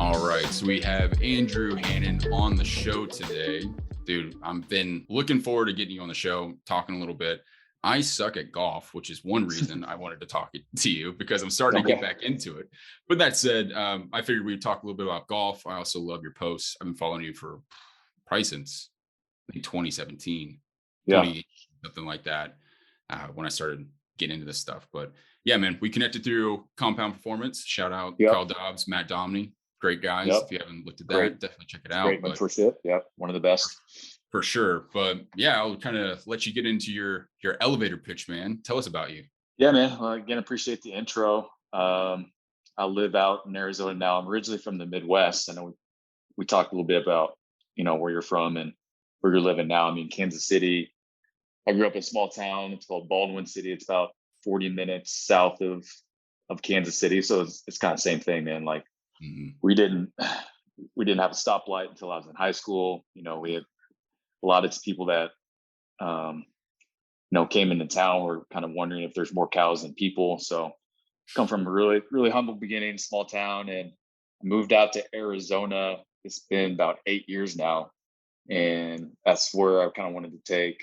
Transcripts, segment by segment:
All right, so we have Andrew Hannon on the show today. Dude, I've been looking forward to getting you on the show, talking a little bit. I suck at golf, which is one reason I wanted to talk to you because I'm starting to get Okay. back into it. But that said, I figured we'd talk a little bit about golf. I also love your posts. I've been following you for probably since I think 2017, Yeah. 20, something like that, when I started getting into this stuff. But yeah, man, we connected through Compound Performance. Shout out Yep. Carl Dobbs, Matt Domney. Great guys. Yep. If you haven't looked at Great. that, definitely check it Great out. But mentorship. Yep. One of the best. for sure. But yeah, I'll kind of let you get into your elevator pitch, man. Tell us about you. Yeah, man. Well, again, appreciate the intro. I live out in Arizona now. I'm originally from the Midwest. I know we talked a little bit about, where you're from and where you're living now. I mean, Kansas City. I grew up in a small town. It's called Baldwin City. It's about 40 minutes south of Kansas City. So it's kind of same thing, man. Like Mhm. we didn't we didn't have a stoplight until I was in high school. We had a lot of people that um, came into town were kind of wondering if there's more cows than people. So come from a really, really humble beginning, small town, and moved out to Arizona. It's been about 8 years now. And that's where I kind of wanted to take,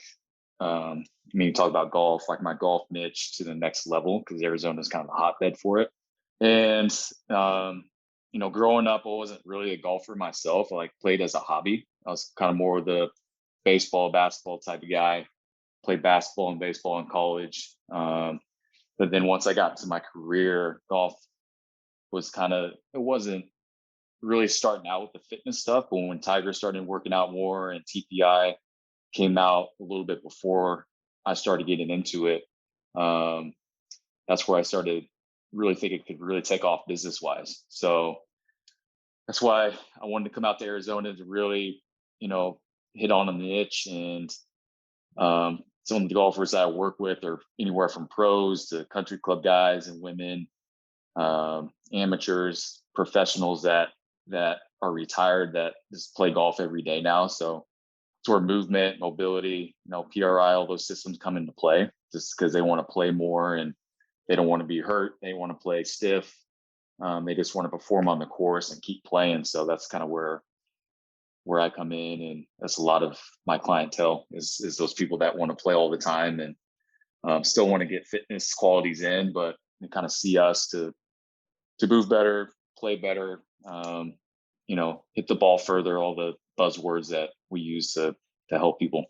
talk about golf, like my golf niche to the next level, because Arizona is kind of a hotbed for it. And, growing up, I wasn't really a golfer myself. I like played as a hobby. I was kind of more of the baseball, basketball type of guy. Played basketball and baseball in college. But then once I got to my career, golf was it wasn't really starting out with the fitness stuff. But when Tiger started working out more and TPI came out a little bit before I started getting into it, um, that's where I started really thinking it could really take off business wise. So that's why I wanted to come out to Arizona to really, you know, hit on a niche. And some of the golfers that I work with are anywhere from pros to country club guys and women, amateurs, professionals that are retired that just play golf every day now. So it's where movement, mobility, PRI, all those systems come into play just because they want to play more and they don't want to be hurt. They want to play stiff. They just want to perform on the course and keep playing. So that's kind of where I come in, and that's a lot of my clientele is those people that want to play all the time and still want to get fitness qualities in, but they kind of see us to move better, play better, hit the ball further. All the buzzwords that we use to help people.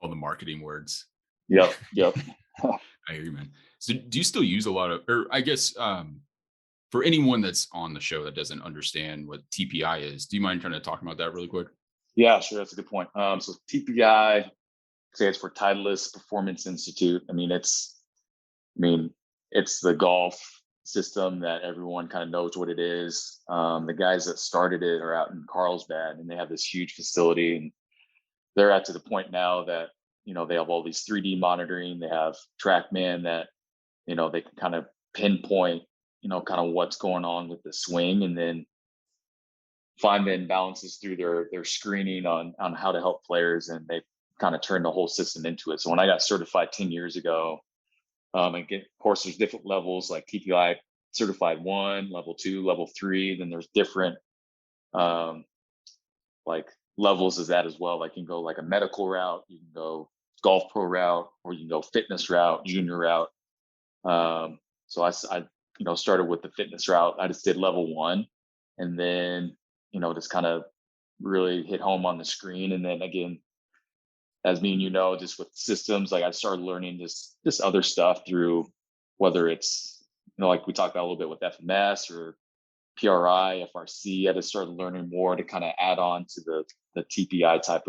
All the marketing words. Yep, yep. I hear you, man. So do you still use a lot of, or I guess for anyone that's on the show that doesn't understand what TPI is, do you mind trying to talk about that really quick? Yeah, sure. That's a good point. So TPI stands for Titleist Performance Institute. I mean, it's the golf system that everyone kind of knows what it is. The guys that started it are out in Carlsbad, and they have this huge facility, and they're at to the point now that they have all these 3D monitoring. They have TrackMan that they can kind of pinpoint kind of what's going on with the swing, and then find the imbalances through their screening on how to help players, and they kind of turned the whole system into it. So when I got certified 10 years ago, of course, there's different levels like TPI certified 1, level 2, level 3. Then there's different um, like levels of that as well. Like you can go like a medical route, you can go golf pro route, or you can go fitness route, junior route. So I started with the fitness route. I just did level 1, and then just kind of really hit home on the screen. And then again, as me and just with systems, like I started learning this other stuff through whether it's like we talked about a little bit with FMS or PRI, FRC. I just started learning more to kind of add on to the TPI type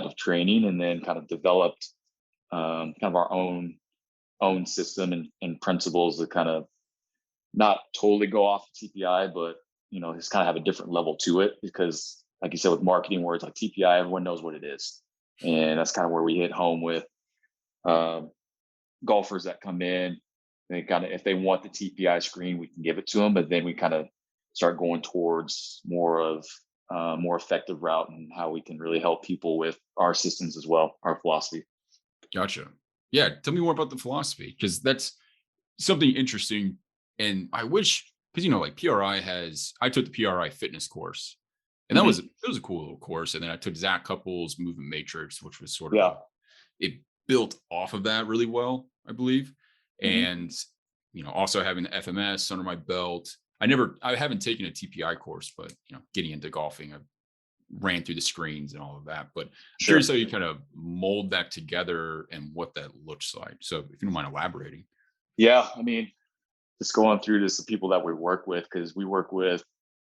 of training, and then kind of developed kind of our own system and principles that kind of not totally go off of TPI, but just kind of have a different level to it, because like you said, with marketing words like TPI, everyone knows what it is. And that's kind of where we hit home with um, golfers that come in. They kind of, if they want the TPI screen, we can give it to them, but then we kind of start going towards more effective route and how we can really help people with our systems as well, our philosophy. Gotcha. Yeah. Tell me more about the philosophy because that's something interesting. And I wish because like PRI has, I took the PRI fitness course, and that was Mhm. it was a cool little course. And then I took Zach Couples Movement Matrix, which was sort of Yeah. it built off of that really well, I believe. Mhm. And also having the FMS under my belt. I haven't taken a TPI course, but getting into golfing, I ran through the screens and all of that. But I'm curious Sure. how you kind of mold that together and what that looks like. So if you don't mind elaborating. Yeah. I mean, just going through this, the people that we work with, because we work with,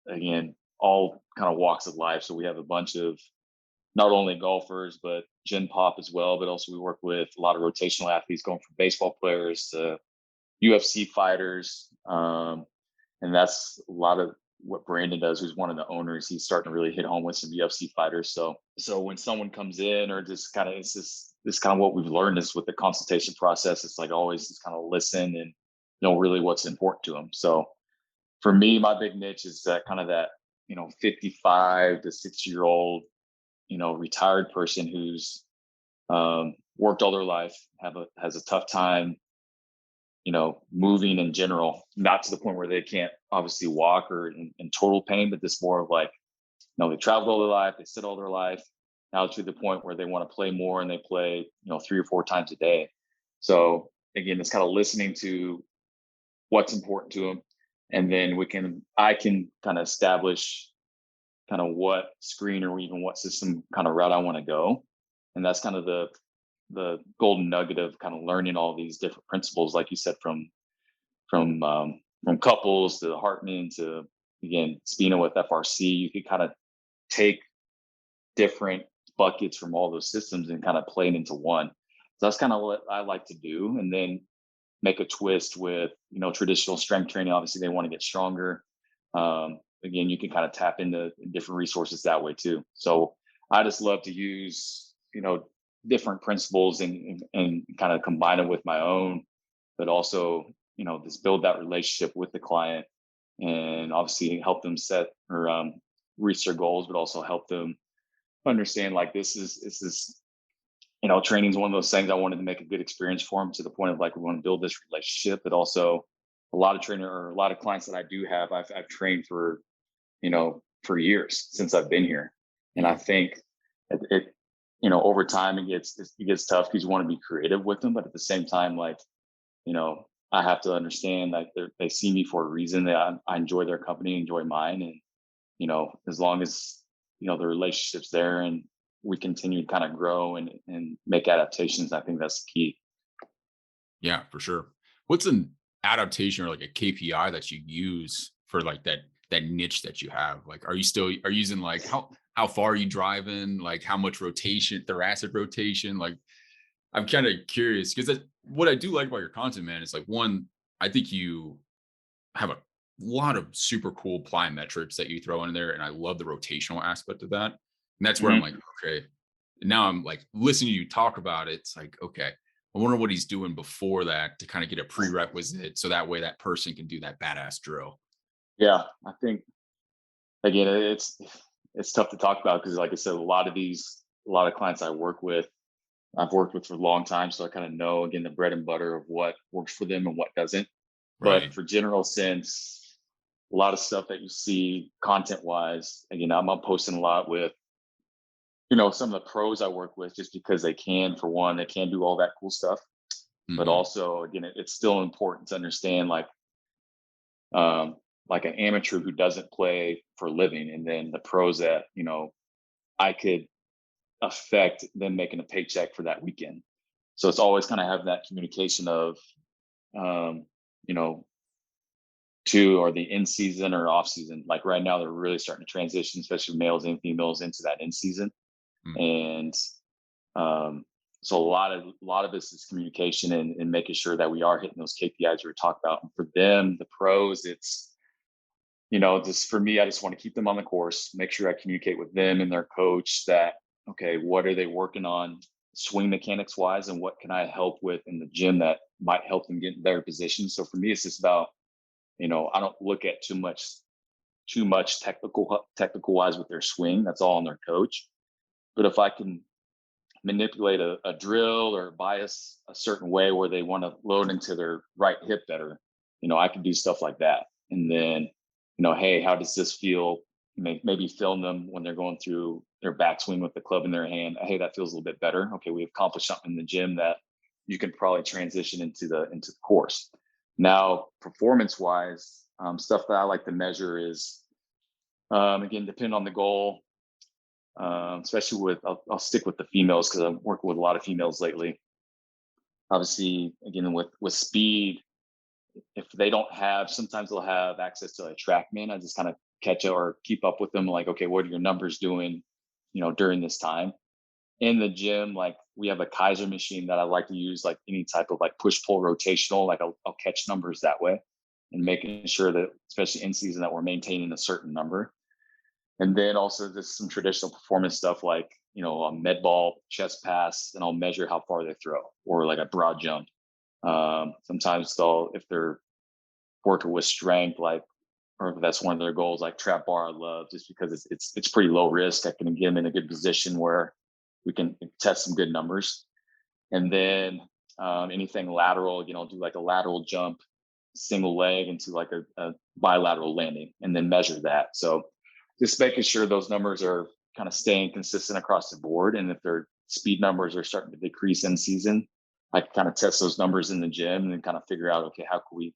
again, all kind of walks of life. So we have a bunch of not only golfers, but Gen Pop as well. But also we work with a lot of rotational athletes going from baseball players to UFC fighters. And that's a lot of what Brandon does, who's one of the owners. He's starting to really hit home with some UFC fighters. So when someone comes in, or just kind of, it's just this kind of what we've learned is with the consultation process. It's like always just kind of listen and know really what's important to them. So for me, my big niche is that kind of that 55 to 60-year-old retired person who's worked all their life, has a tough time moving in general, not to the point where they can't obviously walk or in total pain, but this more of like, they traveled all their life, they sit all their life, now to the point where they want to play more and they play, 3 or 4 times a day. So again, it's kind of listening to what's important to them. And then I can kind of establish kind of what screen or even what system kind of route I want to go. And that's kind of the golden nugget of kind of learning all these different principles, like you said, from couples to Hartman to again Spina with FRC. You could kind of take different buckets from all those systems and kind of play it into one. So that's kind of what I like to do, and then make a twist with traditional strength training. Obviously, they want to get stronger. Again, you can kind of tap into different resources that way too. So I just love to use different principles and kind of combine it with my own, but also just build that relationship with the client, and obviously help them set or reach their goals, but also help them understand like this is training is one of those things. I wanted to make a good experience for them to the point of like, we want to build this relationship, but also a lot of trainer or a lot of clients that I do have, I've trained for years since I've been here. And I Yeah. think it over time it gets tough because you want to be creative with them, but at the same time, like, I have to understand like they see me for a reason. That I enjoy their company, enjoy mine. And, as long as, the relationship's there and we continue to kind of grow and make adaptations, I think that's the key. Yeah, for sure. What's an adaptation or like a KPI that you use for like that niche that you have? Like, are you using like how far are you driving? Like how much rotation, thoracic rotation? Like, I'm kind of curious because what I do like about your content, man, is like one, I think you have a lot of super cool plyometrics that you throw in there, and I love the rotational aspect of that. And that's where I'm Mhm. like, okay, now I'm like listening to you talk about it. It's like, okay, I wonder what he's doing before that to kind of get a prerequisite, so that way that person can do that badass drill. Yeah, I think again, it's tough to talk about because, like I said, a lot of clients I've worked with for a long time, so I kind of know again the bread and butter of what works for them and what doesn't. But Right. for general sense, a lot of stuff that you see content wise, again, I'm posting a lot with some of the pros I work with, just because they can, for one, they can do all that cool stuff. But Hmm. also, again, it's still important to understand um, like an amateur who doesn't play for a living, and then the pros that I could affect them making a paycheck for that weekend. So it's always kind of having that communication of, um, you know, to or the in season or off season. Like right now, they're really starting to transition, especially males and females, into that in season. And um, so a lot of this is communication and making sure that we are hitting those KPIs we were talking about. And for them, the pros, it's just for me, I just want to keep them on the course, make sure I communicate with them and their coach that, okay, what are they working on swing mechanics wise, and what can I help with in the gym that might help them get in better positions. So for me, it's just about, I don't look at too much technical wise with their swing. That's all on their coach. But if I can manipulate a drill or bias a certain way where they want to load into their right hip better, I can do stuff like that. and then, hey, how does this feel? Maybe film them when they're going through their backswing with the club in their hand. Hey, that feels a little bit better. Okay, we accomplished something in the gym that you can probably transition into the course. Now, performance wise, stuff that I like to measure is, again, depending on the goal, especially with, I'll stick with the females because I'm working with a lot of females lately. Obviously, again, with speed, if they don't have, sometimes they'll have access to a TrackMan. I just kind of catch up or keep up with them. Like, okay, what are your numbers doing, during this time in the gym? Like we have a Kaiser machine that I like to use, like any type of like push pull rotational, like I'll catch numbers that way and making sure that, especially in season, that we're maintaining a certain number. And then also just some traditional performance stuff like, a med ball, chest pass, and I'll measure how far they throw, or like a broad jump. Sometimes if they're working with strength, like, or if that's one of their goals, like trap bar, I love just because it's pretty low risk. I can get them in a good position where we can test some good numbers. And then anything lateral, I'll do like a lateral jump, single leg into like a bilateral landing, and then measure that. So just making sure those numbers are kind of staying consistent across the board. And if their speed numbers are starting to decrease in season, I can kind of test those numbers in the gym and then kind of figure out, okay, how can we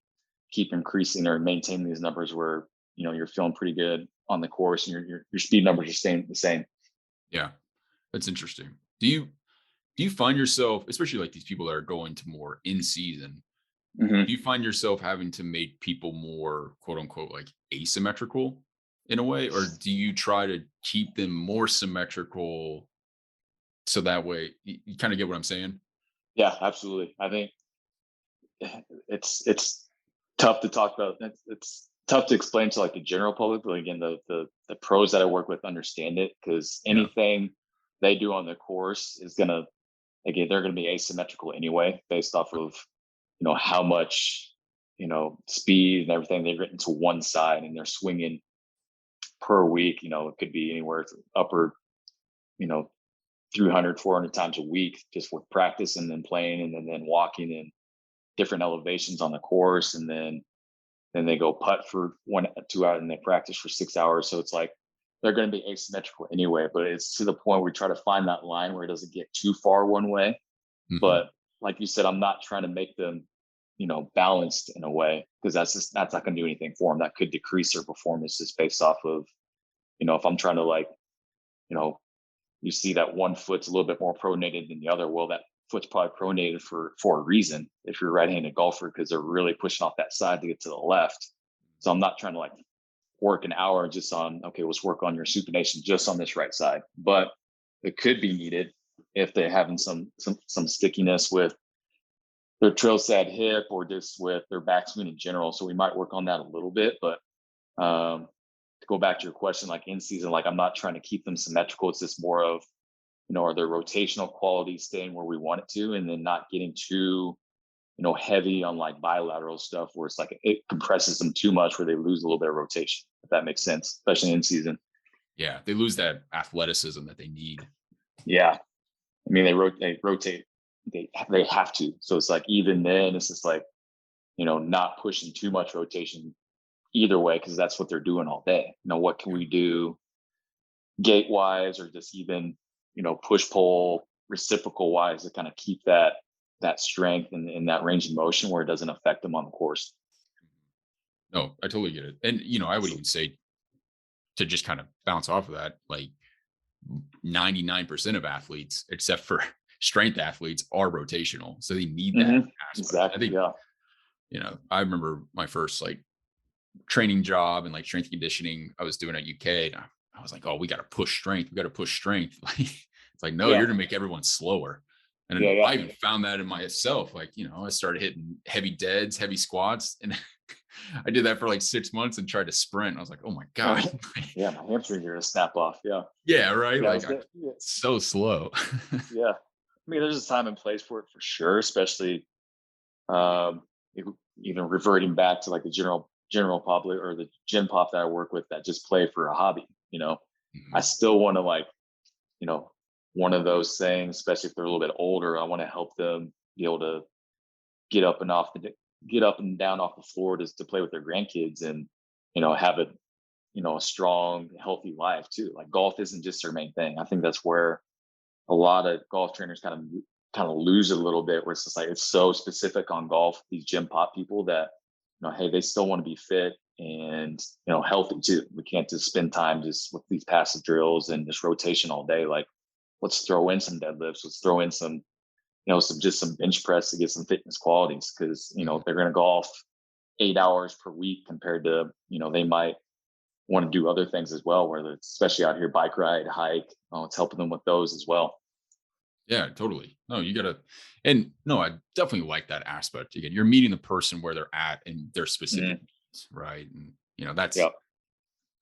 keep increasing or maintain these numbers where, you're feeling pretty good on the course and your speed numbers are staying the same. Yeah, that's interesting. Do you find yourself, especially like these people that are going to more in season, Hmm. do you find yourself having to make people more quote unquote like asymmetrical in a way, or do you try to keep them more symmetrical so that way you kind of get what I'm saying? Yeah, absolutely. I think it's tough to talk about. It's tough to explain to like the general public, but again, the pros that I work with understand it, because Yeah. anything they do on the course is gonna, again, they're gonna be asymmetrical anyway, based off of how much speed and everything they've written to one side, and they're swinging per week. It could be anywhere to upper, you know 300, 400 times a week, just with practice and then playing and then walking in different elevations on the course, and then they go putt for 1 2 hours and they practice for 6 hours. So it's like they're going to be asymmetrical anyway, but it's to the point where we try to find that line where it doesn't get too far one way. Hmm. But like you said, I'm not trying to make them balanced in a way, because that's not going to do anything for them. That could decrease their performance just based off of, if I'm trying to, like, you know you see that one foot's a little bit more pronated than the other. Well, that foot's probably pronated for a reason if you're a right-handed golfer, because they're really pushing off that side to get to the left. So I'm not trying to like work an hour just on, okay, let's work on your supination just on this right side. But it could be needed if they're having some stickiness with their trail side hip, or just with their backswing in general. So we might work on that a little bit. But to go back to your question, like in season, like I'm not trying to keep them symmetrical. It's just more of, are their rotational qualities staying where we want it to, and then not getting too, heavy on like bilateral stuff where it's like it compresses them too much where they lose a little bit of rotation, if that makes sense, especially in season. Yeah, they lose that athleticism that they need. Yeah. I mean, they rotate, they have to. So it's like, even then, it's just like, not pushing too much rotation either way, because that's what they're doing all day. What can Yeah. we do gate wise, or just even, push pull reciprocal wise, to kind of keep that strength and that range of motion where it doesn't affect them on the course. No, I totally get it. And I would even say, to just kind of bounce off of that, like 99% of athletes, except for strength athletes, are rotational. So they need that Hmm. aspect. I Exactly. think, Yeah. I remember my first like training job and like strength conditioning I was doing at UK. And I was like, oh, we got to push strength. We got to push strength. Like, it's like, no, Yeah. you're going to make everyone slower. And Yeah. then Yeah. I even found that in myself. Like, I started hitting heavy deads, heavy squats. And I did that for like 6 months and tried to sprint. I was like, oh my God. Yeah. My hamstrings are gonna snap off. Yeah. Yeah, right. Yeah. Like, Yeah. so slow. Yeah. I mean, there's a time and place for it for sure, especially um, e- even reverting back to like the general public or the gym pop that I work with that just play for a hobby. I Mhm. still want to, like, you know, one of those things, especially if they're a little bit older, I want to help them be able to get up and off get up and down off the floor to play with their grandkids and, have a, a strong, healthy life too. Like golf isn't just their main thing. I think that's where a lot of golf trainers kind of lose it a little bit, where it's just like it's so specific on golf, these gym pop people that, hey, they still want to be fit and healthy too. We can't just spend time just with these passive drills and this rotation all day. Like, let's throw in some deadlifts, let's throw in some, some bench press to get some fitness qualities, because they're going to golf 8 hours per week compared to, they might want to do other things as well, whether it's especially out here, bike ride, hike. It's helping them with those as well. Yeah, totally. No, you gotta, and no, I definitely like that aspect. Again, you're meeting the person where they're at and their specific Mhm. needs, right? And that's, Yep.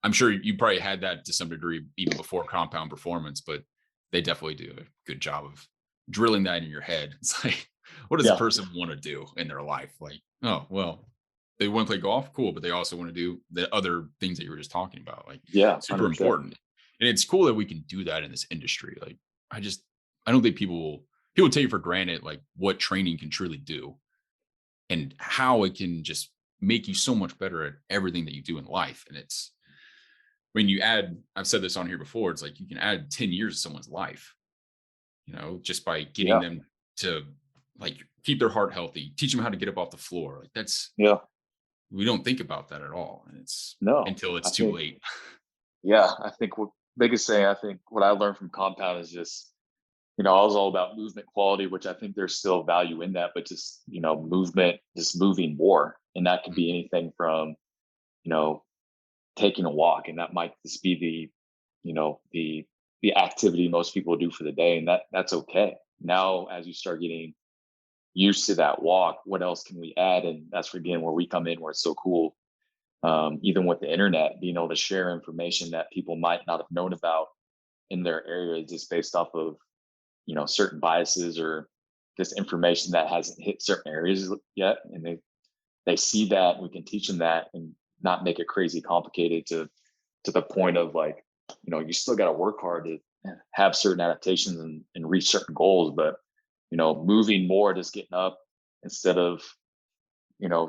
I'm sure you probably had that to some degree even before compound performance, but they definitely do a good job of drilling that in your head. It's like, what does a Yeah. person want to do in their life? Like, oh, well, they want to play golf, cool, but they also want to do the other things that you were just talking about, like Yeah. super 100%. important. And it's cool that we can do that in this industry. Like, I just, I don't think people take for granted like what training can truly do and how it can just make you so much better at everything that you do in life. And it's, when you add, I've said this on here before, it's like you can add 10 years to someone's life, just by getting Yeah. them to like keep their heart healthy, teach them how to get up off the floor. Like that's, Yeah. we don't think about that at all. And it's No, until I it's too think, late. yeah, I think what biggest thing, I think what I learned from compound is just, I was all about movement quality, which I think there's still value in that, but just, movement, just moving more. And that could Mm, be anything from, you know, taking a walk. And that might just be the activity most people do for the day. And that's okay. Now, as you start getting used to that walk, what else can we add? And that's again where we come in, where it's so cool. Even with the internet, being able to share information that people might not have known about in their area, just based off of certain biases or this information that hasn't hit certain areas yet, and they see that, we can teach them that and not make it crazy complicated to the point of like, you still got to work hard to have certain adaptations and reach certain goals, but moving more, just getting up instead of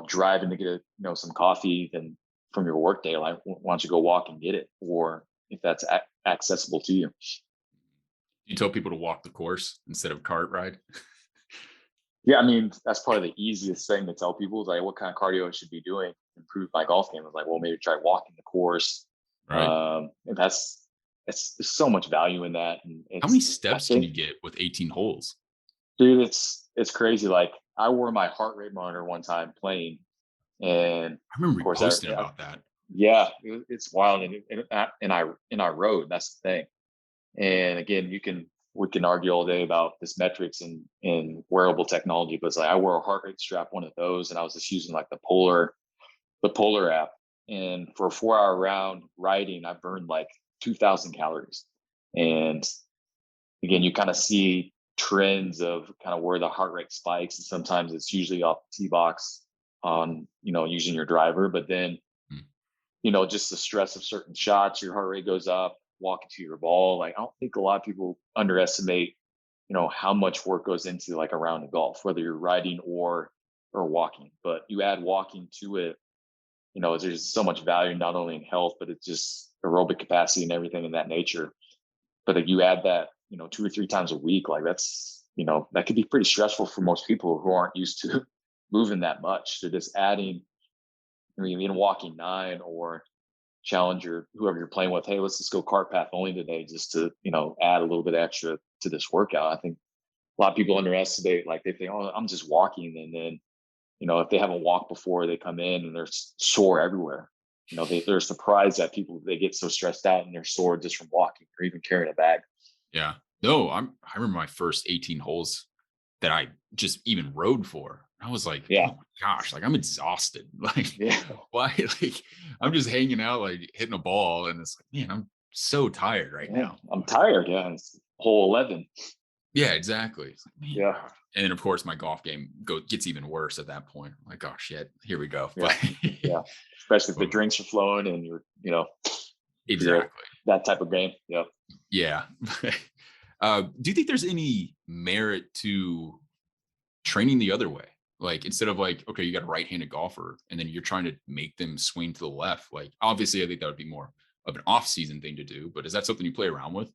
driving to get some coffee then from your work day, like why don't you go walk and get it, or if that's accessible to you. you tell people to walk the course instead of cart ride. Yeah, I mean, that's probably the easiest thing to tell people is like what kind of cardio I should be doing to improve my golf game. I was like, well, maybe try walking the course. Right. And it's there's so much value in that. And How many I steps can think, you get with 18 holes? dude, it's crazy. Like I wore my heart rate monitor one time playing, and I remember of we course posted about that. yeah, it's wild. And I rode, that's the thing. And again, we can argue all day about this metrics and wearable technology, but it's like I wore a heart rate strap, one of those, and I was just using like the Polar app. And for a 4 hour round riding, I burned like 2,000 calories. And again, you kind of see trends of kind of where the heart rate spikes, and sometimes it's usually off the tee box on using your driver, but then Mm, just the stress of certain shots, your heart rate goes up, walking to your ball. Like I don't think a lot of people underestimate, how much work goes into like a round of golf, whether you're riding or walking. But you add walking to it, there's so much value not only in health, but it's just aerobic capacity and everything in that nature. But if you add that, 2 or 3 times a week, like that could be pretty stressful for most people who aren't used to moving that much. So just adding, I mean, even walking 9 or challenger, whoever you're playing with, hey, let's just go cart path only today, just to add a little bit extra to this workout. I think a lot of people underestimate, like they think, oh, I'm just walking, and then if they haven't walked before, they come in and they're sore everywhere. They're surprised that people, they get so stressed out and they're sore just from walking or even carrying a bag. yeah. No, I remember my first 18 holes that I just even rode for. I was like, Yeah. oh my gosh, like I'm exhausted. Like, Yeah. why? Like, I'm just hanging out, like hitting a ball, and it's like, man, I'm so tired right Yeah, now. I'm tired. Yeah, it's hole 11. Yeah, exactly. It's like, man, Yeah. God. And then of course my golf game gets even worse at that point. I'm like, oh shit, here we go. Yeah. But Yeah. Especially if the oh, drinks are flowing and if you're at exactly. that type of game. Yeah. Yeah. Do you think there's any merit to training the other way? Like instead of like, okay, you got a right-handed golfer and then you're trying to make them swing to the left. Like obviously I think that would be more of an off-season thing to do, but is that something you play around with?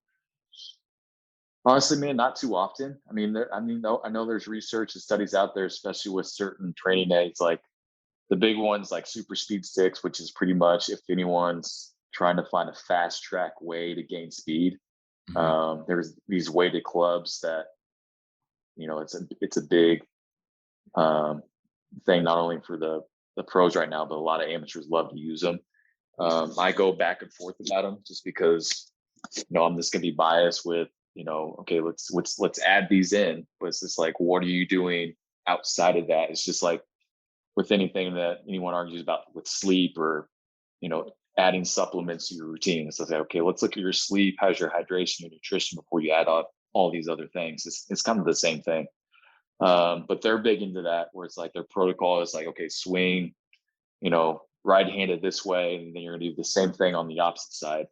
Honestly, man, not too often. I mean, I know there's research and studies out there, especially with certain training aids, like the big ones, like super speed sticks, which is pretty much if anyone's trying to find a fast track way to gain speed. Mhm. There's these weighted clubs that it's a big um, thing not only for the pros right now, but a lot of amateurs love to use them. I go back and forth about them just because I'm just gonna be biased with okay, let's add these in, but it's just like, what are you doing outside of that? It's just like with anything that anyone argues about with sleep or adding supplements to your routine. It's like, okay, let's look at your sleep, how's your hydration, your nutrition before you add on all these other things. It's kind of the same thing. But they're big into that where it's like their protocol is like, okay, swing, right-handed this way, and then you're gonna do the same thing on the opposite side.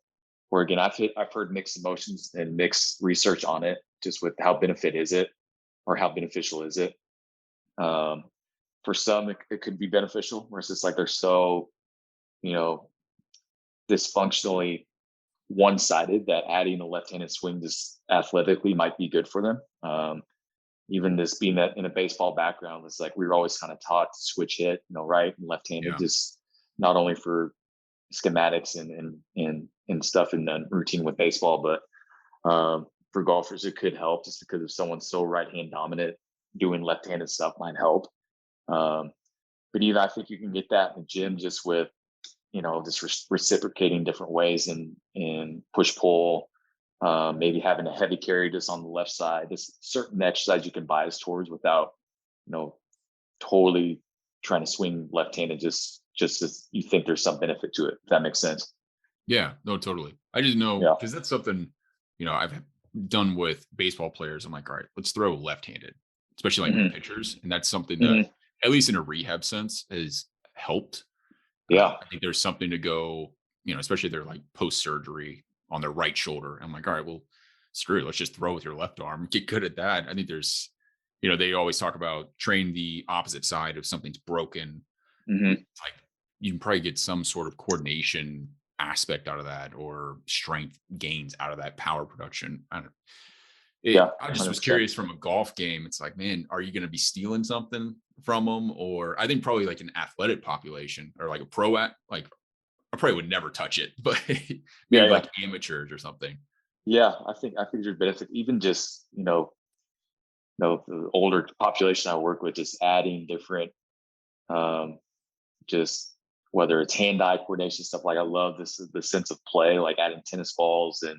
Where again, I've heard mixed emotions and mixed research on it, just with how benefit is it or how beneficial is it. Um, for some, it could be beneficial, where it's just like they're so you know dysfunctionally one-sided that adding a left-handed swing just athletically might be good for them. Even this being that in a baseball background, it's like we were always kind of taught to switch hit, right and left-handed, Yeah. just not only for schematics and stuff in the routine with baseball, but for golfers it could help just because if someone's so right hand dominant, doing left-handed stuff might help. Um, but even I think you can get that in the gym just with just reciprocating different ways and push pull. Maybe having a heavy carry just on the left side. There's certain exercise you can bias towards without, you know, totally trying to swing left-handed. Just as you think there's some benefit to it. If that makes sense. Yeah, no, totally. I just know Yeah. because that's something, I've done with baseball players. I'm like, all right, let's throw left-handed, especially like with Hmm. pitchers. And that's something that, Hmm. at least in a rehab sense, has helped. Yeah. I think there's something to go, especially if they're like post surgery on their right shoulder. I'm like, all right, well, screw it. Let's just throw with your left arm. Get good at that. I think there's, they always talk about train the opposite side if something's broken. Hmm. It's like you can probably get some sort of coordination aspect out of that or strength gains out of that power production. Yeah. I just was 100%. curious from a golf game. It's like, man, are you going to be stealing something from them? Or I think probably like an athletic population or like a like I probably would never touch it, but Yeah. maybe Yeah. like amateurs or something. Yeah. I think there's benefit even just the older population I work with, just adding different um, just whether it's hand-eye coordination stuff. Like I love this the sense of play, like adding tennis balls and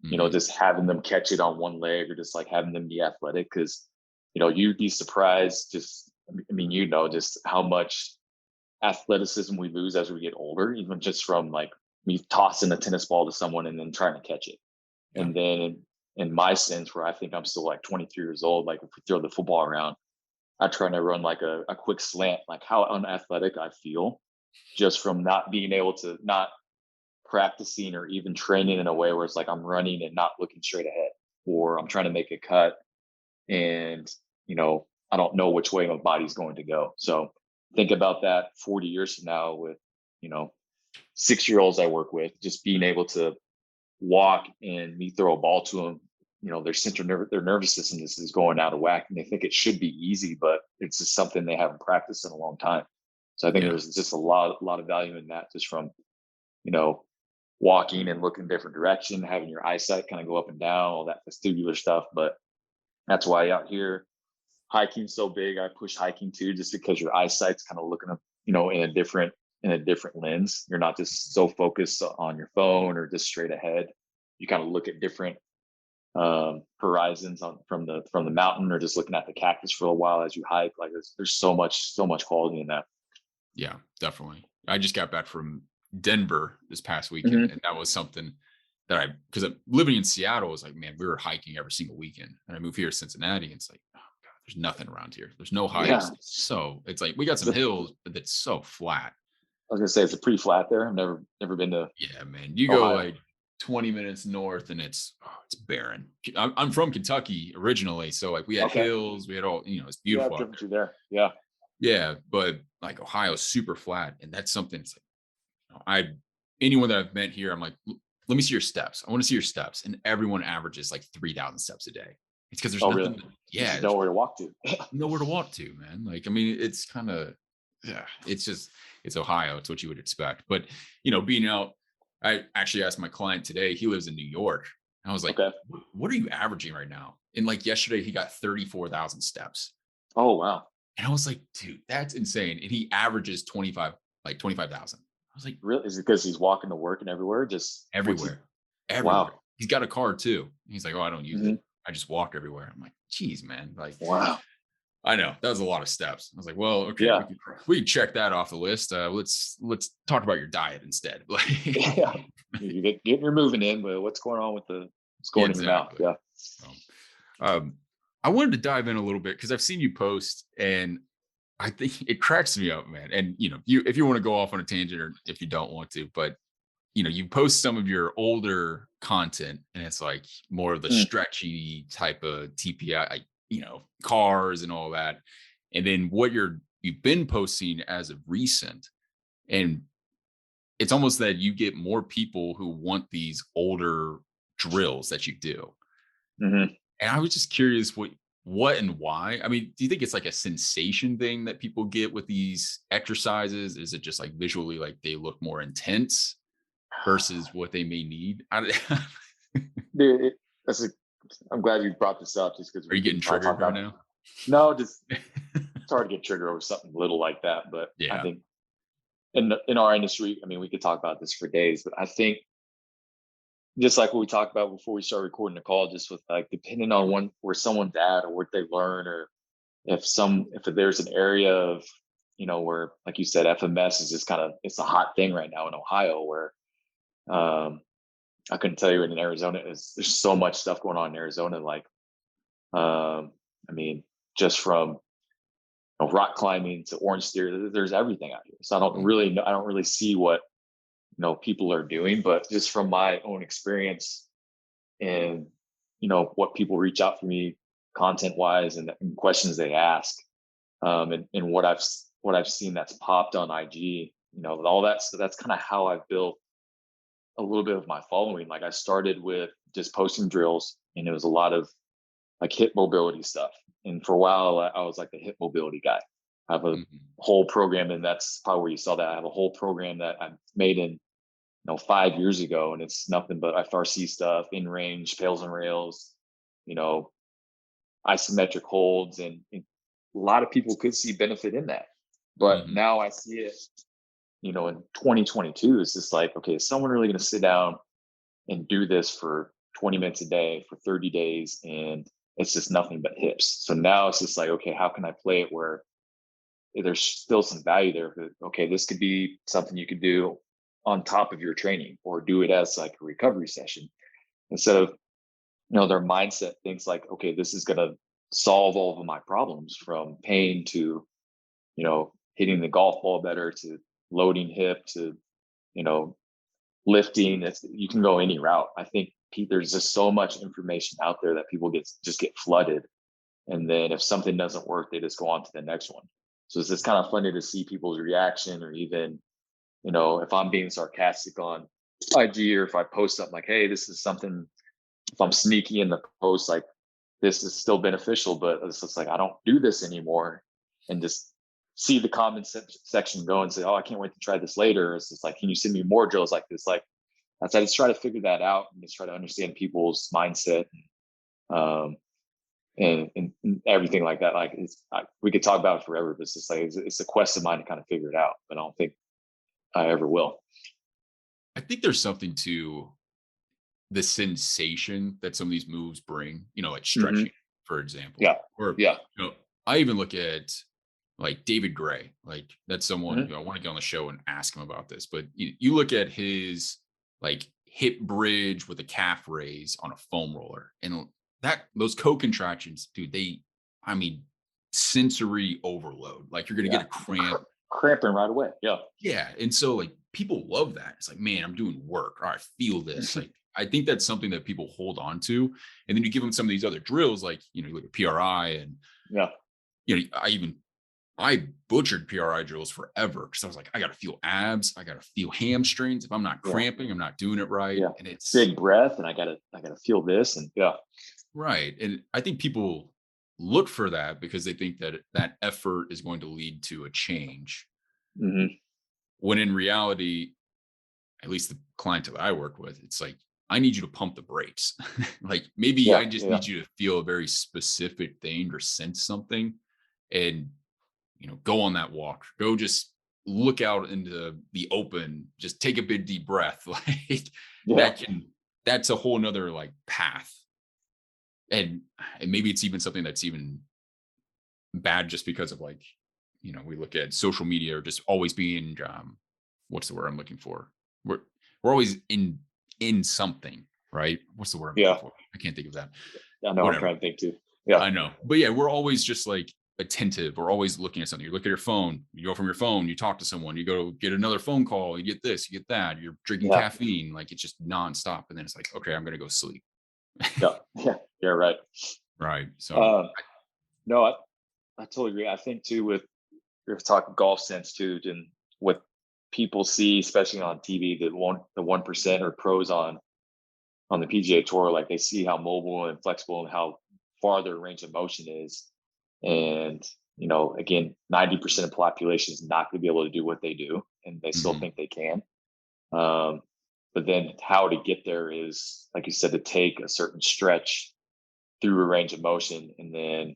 Hmm. just having them catch it on one leg or just like having them be athletic because you'd be surprised just just how much athleticism we lose as we get older, even just from like me tossing a tennis ball to someone and then trying to catch it. Yeah. And then in my sense, where I think I'm still like 23 years old, like if we throw the football around, I try to run like a quick slant, like how unathletic I feel just from not being able to not practicing or even training in a way where it's like I'm running and not looking straight ahead, or I'm trying to make a cut and I don't know which way my body's going to go. So think about that 40 years from now with you know 6-year-olds I work with, just being able to walk and me throw a ball to them. Their nervous system is going out of whack, and they think it should be easy, but it's just something they haven't practiced in a long time. So I think Yeah. there's just a lot of value in that, just from you know walking and looking different direction, having your eyesight kind of go up and down, all that vestibular stuff. But that's why out here hiking's so big. I push hiking too, just because your eyesight's kind of looking up, in a different lens. You're not just so focused on your phone or just straight ahead. You kind of look at different horizons from the mountain, or just looking at the cactus for a while as you hike. Like there's so much quality in that. Yeah, definitely. I just got back from Denver this past weekend, Hmm. and that was something that because I'm living in Seattle, was like, man, we were hiking every single weekend. And I moved here to Cincinnati, and it's like, oh God, there's nothing around here. There's no hikes. Yeah, So it's like we got some I hills, but it's so flat. was gonna say it's a pretty flat there. I've never been to Yeah, man. You go Ohio. like 20 minutes north and it's barren. I'm from Kentucky originally. So like we had Okay. hills, we had all, it's Yeah, I've beautiful out driven there. through there. Yeah. Yeah. But like Ohio's super flat. And that's something it's like, I, anyone that I've met here, I'm like, let me see your steps. I want to see your steps. And everyone averages like 3,000 steps a day. It's because there's Oh, really? nothing, There's yeah, just there's nowhere to walk to. nowhere to walk to, man. Like, I mean, it's kind of, yeah, it's just, it's Ohio. It's what you would expect. But, being out, I actually asked my client today, he lives in New York. And I was like, Okay. what are you averaging right now? And like yesterday, he got 34,000 steps. Oh, wow. And I was like, dude, that's insane. And he averages 25,000. I was like, Really? Is it because he's walking to work and everywhere? Just what's he? everywhere, everywhere. Wow. He's got a car too. He's like, oh, I don't use Hmm. it. I just walk everywhere. I'm like, geez, man. Like, Wow. I know that was a lot of steps. I was like, well, okay, Yeah. we can check that off the list. Let's talk about your diet instead. Like, Yeah. You getting your moving in, but what's going on with what's going in your mouth? exactly. Yeah. So, um, I wanted to dive in a little bit because I've seen you post, and I think it cracks me up, man. And if you want to go off on a tangent or if you don't want to, but you post some of your older content, and it's like more of the Mm. stretchy type of TPI, like, cars and all that. And then what you've been posting as of recent, and it's almost that you get more people who want these older drills that you do. Hmm. And I was just curious what and why. I mean, do you think it's like a sensation thing that people get with these exercises? Is it just like visually like they look more intense versus what they may need? Dude, that's a. I'm glad you brought this up, just because Are we you can getting talk triggered right about. now? No, just it's hard to get triggered over something little like that. But I Yeah. think in our industry, I mean, we could talk about this for days. But I think just like what we talked about before we start recording the call, just with like depending on where someone's at or what they learn, or if there's an area of where, like you said, FMS is just kind of, it's a hot thing right now in Ohio, where um I couldn't tell you in Arizona there's so much stuff going on in Arizona, like I mean, just from rock climbing to orange theory, there's everything out here. So I don't really see what people are doing, but just from my own experience and what people reach out for me content wise, and questions they ask, and what I've seen that's popped on IG, all that. So that's kind of how I've built a little bit of my following. Like I started with just posting drills, and it was a lot of like hip mobility stuff. And for a while, I was like the hip mobility guy. I have a Mhm. whole program, and that's probably where you saw that. I have a whole program that I made in 5 years ago, and it's nothing but FRC stuff, in range, pails and rails, you know, isometric holds, and a lot of people could see benefit in that. But Mhm. now I see it, in 2022, it's just like, okay, is someone really going to sit down and do this for 20 minutes a day for 30 days? And it's just nothing but hips. So now it's just like, okay, how can I play it where there's still some value there? Okay, this could be something you could do on top of your training, or do it as like a recovery session, instead of, their mindset thinks like, okay, this is going to solve all of my problems, from pain to, hitting the golf ball better, to loading hip, to, you know, lifting. You can go any route. I think there's just so much information out there that people get flooded, and then if something doesn't work, they just go on to the next one. So it's just kind of funny to see people's reaction, or even, if I'm being sarcastic on IG, or if I post something like, hey, this is something, if I'm sneaky in the post, like, this is still beneficial, but it's just like, I don't do this anymore. And just see the comment section go and say, oh, I can't wait to try this later. It's just like, can you send me more drills like this? Like, I just try to figure that out, and just try to understand people's mindset, um, and everything like that. Like, we could talk about it forever, but it's just like, it's a quest of mine to kind of figure it out, but I don't think I ever will. I think there's something to the sensation that some of these moves bring, like Hmm. stretching, for example. Yeah. Or, Yeah. I even look at like David Gray, like that's someone Hmm. who I want to get on the show and ask him about this. But you look at his like hip bridge with a calf raise on a foam roller, and that those co-contractions, dude, I mean, sensory overload. Like you're gonna get Yeah. a cramp. Cramping right away. Yeah. Yeah. And so like people love that. It's like, man, I'm doing work. Or I feel this. Like I think that's something that people hold on to. And then you give them some of these other drills, like, you look at PRI and, Yeah. I butchered PRI drills forever because I was like, I got to feel abs. I got to feel hamstrings. If I'm not Yeah. cramping, I'm not doing it right. Yeah. And it's Big breath, and I gotta feel this, and yeah. right. And I think people look for that because they think that that effort is going to lead to a change. Hmm. When in reality, at least the client that I work with, it's like, I need you to pump the brakes. Like maybe Yeah. I just Yeah. need you to feel a very specific thing or sense something and, go on that walk. Go just look out into the open, just take a big deep breath. Like Yeah. that can, that's a whole nother like path. And, and maybe it's even something that's even bad just because of like, we look at social media or just always being, what's the word I'm looking for? We're, we're always in something, right? What's the word I'm looking Yeah. for? I can't think of that. I know. I'm Whatever. trying to think too. Yeah. I know. But yeah, we're always just like attentive. We're always looking at something. You look at your phone, you go from your phone, you talk to someone, you go get another phone call, you get this, you get that, you're drinking Yeah. caffeine, like it's just nonstop. And then it's like, okay, I'm gonna go sleep. Yeah. Yeah. Yeah. Right. Right. So Um, no, I totally agree. I think too, with you're talking golf sense too, and what people see, especially on TV, the 1% or pros on the PGA Tour, like they see how mobile and flexible and how far their range of motion is. And, again, 90% of the population is not going to be able to do what they do, and they still mhm, think they can. Um, but then how to get there is, like you said, to take a certain stretch through a range of motion, and then,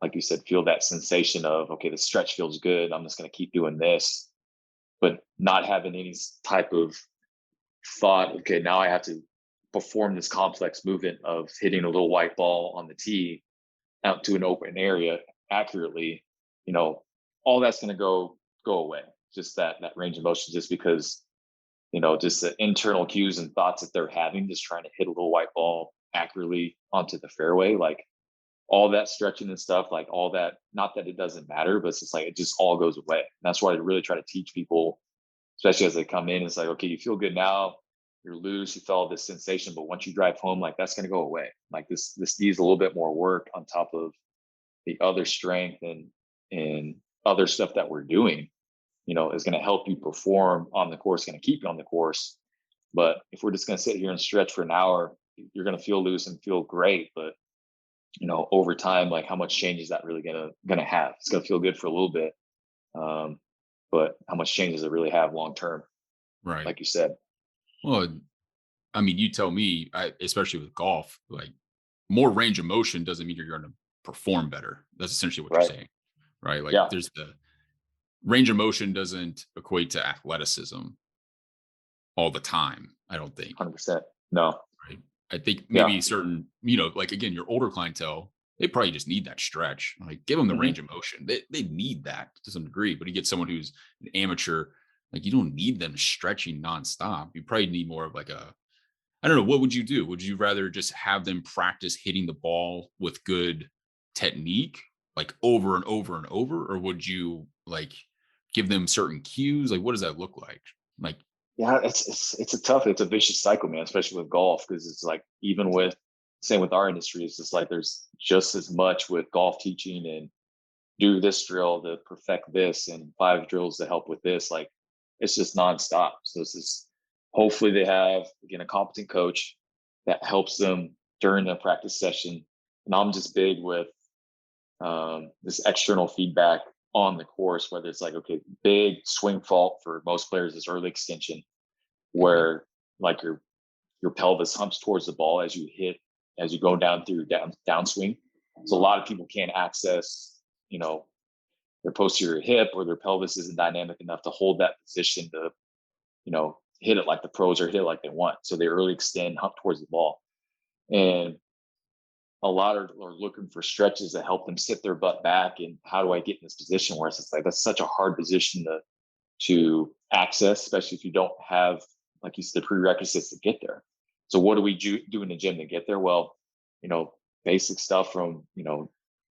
like you said, feel that sensation of, okay, the stretch feels good. I'm just going to keep doing this, but not having any type of thought, okay, now I have to perform this complex movement of hitting a little white ball on the tee out to an open area accurately, you know, all that's going to go away. Just that range of motion, just because, just the internal cues and thoughts that they're having, just trying to hit a little white ball accurately onto the fairway, like all that stretching and stuff, like all that, not that it doesn't matter, but it's just like it just all goes away. And that's why I really try to teach people, especially as they come in. It's like, okay, you feel good now, you're loose, you felt this sensation, but once you drive home, like that's going to go away. Like this needs a little bit more work on top of the other strength and other stuff that we're doing, is going to help you perform on the course, going to keep you on the course. But if we're just going to sit here and stretch for an hour, you're going to feel loose and feel great, but over time, like how much change is that really gonna have? It's gonna feel good for a little bit, um, but how much change does it really have long term? right. Like you said. Well, I mean, you tell me, especially with golf, like more range of motion doesn't mean you're going to perform better. That's essentially what you're Right. saying, right? Like Yeah. there's the range of motion doesn't equate to athleticism all the time. I don't think. 100%. No. Right. I think Yeah. maybe certain, like again, your older clientele, they probably just need that stretch. Like give them the range Hmm. of motion. They need that to some degree. But you get someone who's an amateur, like you don't need them stretching nonstop. You probably need more of like a, I don't know, what would you do? Would you rather just have them practice hitting the ball with good technique, like over and over and over, or would you like give them certain cues? Like what does that look like? Like, Yeah. It's a vicious cycle, man, especially with golf, because it's like, even with, same with our industry, it's just like there's just as much with golf teaching and do this drill to perfect this and 5 drills to help with this. Like it's just nonstop. So it's just, hopefully they have, again, a competent coach that helps them during the practice session. And I'm just big with this external feedback on the course, whether it's like, okay, big swing fault for most players is early extension, mhm, where like your pelvis humps towards the ball as you go down through your downswing. So a lot of people can't access, you know, their posterior hip or their pelvis isn't dynamic enough to hold that position to, hit it like the pros or hit it like they want. So they early extend, hump towards the ball. And a lot are looking for stretches that help them sit their butt back. And how do I get in this position where it's just like, that's such a hard position to access, especially if you don't have, like you said, the prerequisites to get there. So what do we do in the gym to get there? Well, you know, basic stuff from,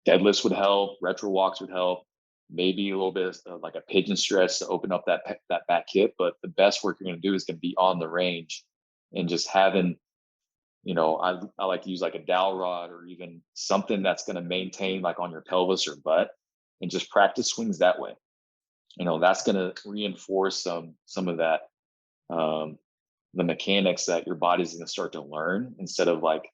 deadlifts would help, retro walks would help, maybe a little bit of like a pigeon stretch to open up that back hip. But the best work you're going to do is going to be on the range and just having I like to use like a dowel rod or even something that's going to maintain like on your pelvis or butt, and just practice swings that way. That's going to reinforce some of that, um, the mechanics that your body's going to start to learn, instead of like,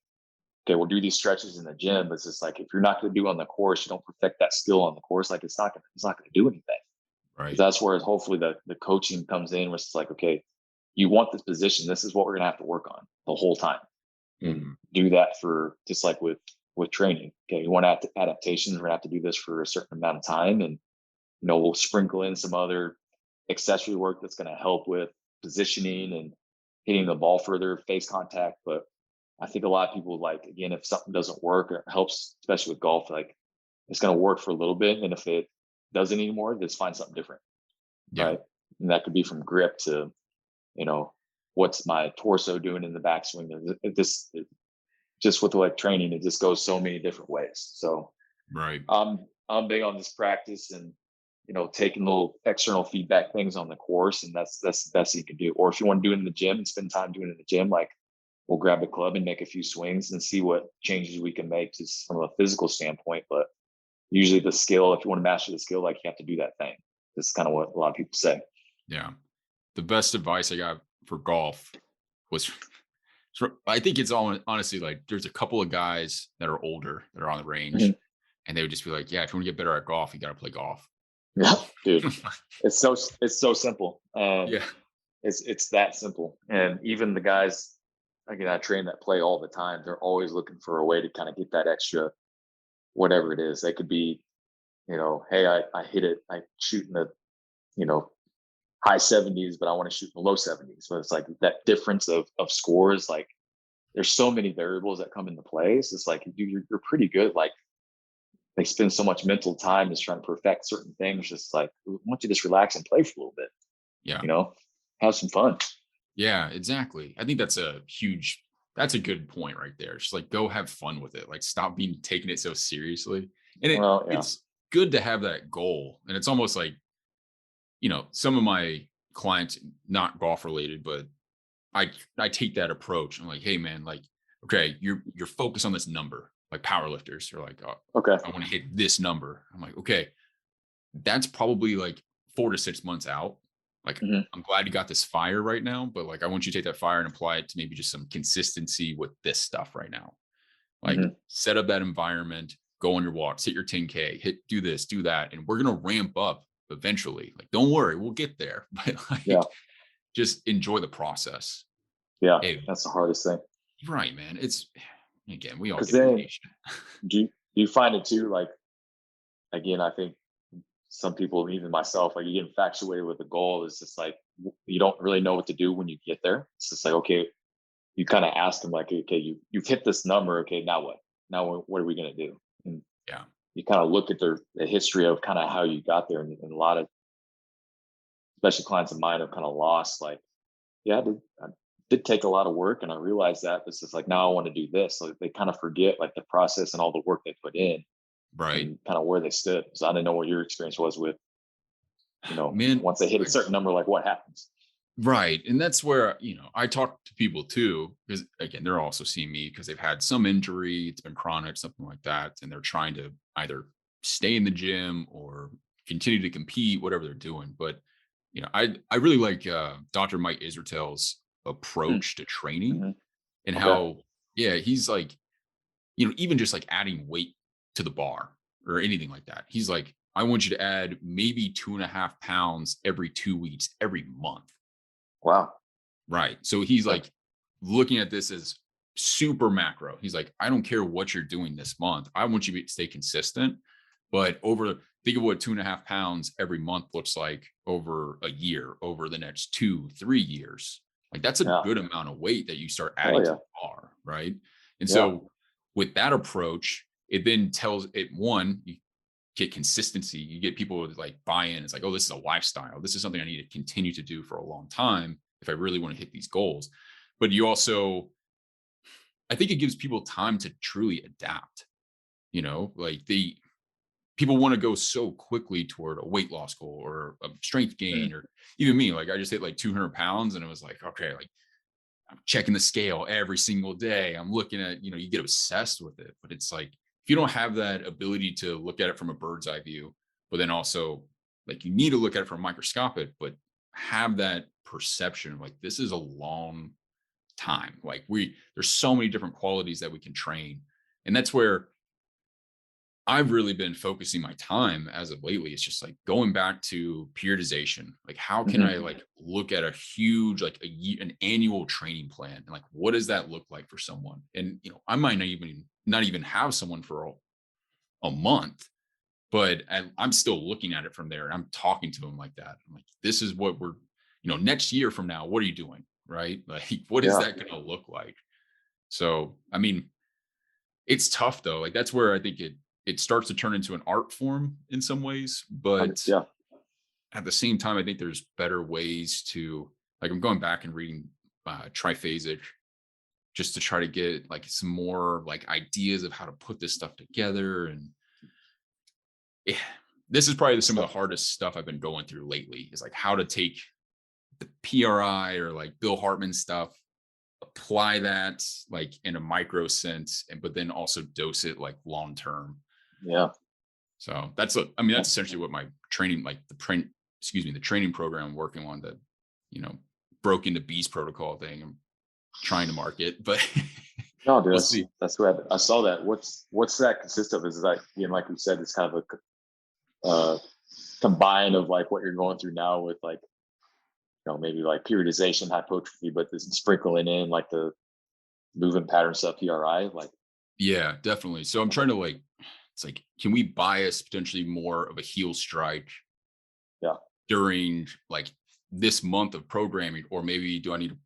okay, we'll do these stretches in the gym. But it's just like, if you're not going to do on the course, you don't perfect that skill on the course, like it's not going to do anything. Right. That's where hopefully the coaching comes in, where it's like, okay, you want this position, this is what we're going to have to work on the whole time, and Mhm. do that for, just like with training. Okay, you want adaptations, we're going to have to do this for a certain amount of time, and we'll sprinkle in some other accessory work that's going to help with positioning and hitting the ball further, face contact. But I think a lot of people, like, again, if something doesn't work or helps, especially with golf, like, it's going to work for a little bit, and if it doesn't anymore, just find something different, Yeah. right? And that could be from grip to, you know, what's my torso doing in the backswing. Just with like training, it just goes so many different ways. So Right. I'm big on this practice, and taking little external feedback things on the course, and that's the best you can do. Or if you want to do it in the gym and spend time doing it in the gym, like, we'll grab a club and make a few swings and see what changes we can make just from a physical standpoint. But usually the skill, if you want to master the skill, like, you have to do that thing. That's kind of what a lot of people say. Yeah. The best advice I got for golf was I think it's all honestly, like, there's a couple of guys that are older that are on the Mhm. range, and they would just be like, yeah, if you want to get better at golf, you got to play golf. Yeah, dude, it's so simple. Yeah. It's that simple. And even the guys, again, I train that play all the time. They're always looking for a way to kind of get that extra, whatever it is. They could be, hey, I hit it, I shoot in the, you know, high 70s, but I want to shoot in the low 70s. So it's like that difference of scores. Like, there's so many variables that come into play. So it's like, you're pretty good. Like, they spend so much mental time just trying to perfect certain things. Just like, we want you to just relax and play for a little bit, Yeah. you know, have some fun. Yeah, exactly. I think that's a good point right there. Just like go have fun with it. Like stop being taking it so seriously. And Well, yeah. it's good to have that goal. And it's almost like, some of my clients, not golf related, but I take that approach. I'm like, hey man, like, okay, you're focused on this number, like power lifters. You're like, oh, Okay. I want to hit this number. I'm like, okay, that's probably like 4 to 6 months out. Like, Hmm. I'm glad you got this fire right now, but like, I want you to take that fire and apply it to maybe just some consistency with this stuff right now. Like, Hmm. set up that environment, go on your walks, hit your 10K, do this, do that. And we're going to ramp up eventually. Like, don't worry, we'll get there. But Yeah. like, just enjoy the process. Yeah. Hey, That's the hardest thing. right, man. Again, we all Because get then, impatient. do you find it too? Like, again, I think some people, even myself, like, you get infatuated with the goal. It's just like, you don't really know what to do when you get there. It's just like, okay, you kind of ask them, like, okay, you've hit this number. Okay, now what? Now what are we gonna do? And Yeah. you kind of look at the history of kind of how you got there, and a lot of, especially clients of mine, have kind of lost. Like, yeah, I did take a lot of work, and I realized that. But it's just like, now I want to do this. So they kind of forget like the process and all the work they put in, Right. and kind of where they stood. So I didn't know what your experience was with, Man, once they hit a like, certain number, like, what happens. right. And that's where, I talk to people too, because again, they're also seeing me because they've had some injury, it's been chronic, something like that. And they're trying to either stay in the gym or continue to compete, whatever they're doing. But, I really like Dr. Mike Israel's approach to training Mm-hmm. and Okay. how, yeah, he's like, even just like adding weight to the bar or anything like that. He's like, I want you to add maybe 2.5 pounds every 2 weeks, every month. Wow. Right. So he's Okay. like looking at this as super macro. He's like, I don't care what you're doing this month. I want you to stay consistent. But think of what 2.5 pounds every month looks like over a year, over the next 2, 3 years. Like that's a Yeah. good amount of weight that you start Oh adding to yeah. the bar. Right. And Yeah. so with that approach, it then tells it one, you get consistency. You get people with like buy in. It's like, oh, this is a lifestyle. This is something I need to continue to do for a long time if I really want to hit these goals. But you also, I think it gives people time to truly adapt. Like people want to go so quickly toward a weight loss goal or a strength Mm. gain, or even me, like I just hit like 200 pounds and it was like, okay, like I'm checking the scale every single day. I'm looking at, you get obsessed with it. But it's like, if you don't have that ability to look at it from a bird's eye view, but then also like you need to look at it from microscopic, but have that perception of like, this is a long time. Like there's so many different qualities that we can train. And that's where I've really been focusing my time as of lately. It's just like going back to periodization. Like, how can I Mhm. like look at a huge, like an annual training plan, and like, what does that look like for someone? And I might not even have someone for a month, but I'm still looking at it from there. And I'm talking to them like that. I'm like, this is what we're, next year from now, what are you doing? Right? Like, what is Yeah. that going to look like? So, I mean, it's tough though. Like that's where I think it starts to turn into an art form in some ways, but Yeah. at the same time, I think there's better ways to like I'm going back and reading triphasic just to try to get like some more like ideas of how to put this stuff together. And yeah, this is probably some of the hardest stuff I've been going through lately is like how to take the PRI or like Bill Hartman stuff, apply that like in a micro sense, and but then also dose it like long term. Yeah. So I mean, that's essentially what my training, like the training program I'm working on, the, you know, broken the beast protocol thing I'm trying to market, but No, dude, we'll see. that's what I saw that. What's that consist of? Is it like, like you said, it's kind of a combine of like what you're going through now with like, maybe like periodization, hypertrophy, but this sprinkling in like the movement pattern stuff, PRI, like, Yeah, definitely. So I'm trying to like, it's like, can we bias potentially more of a heel strike yeah. during like this month of programming, or maybe do I need to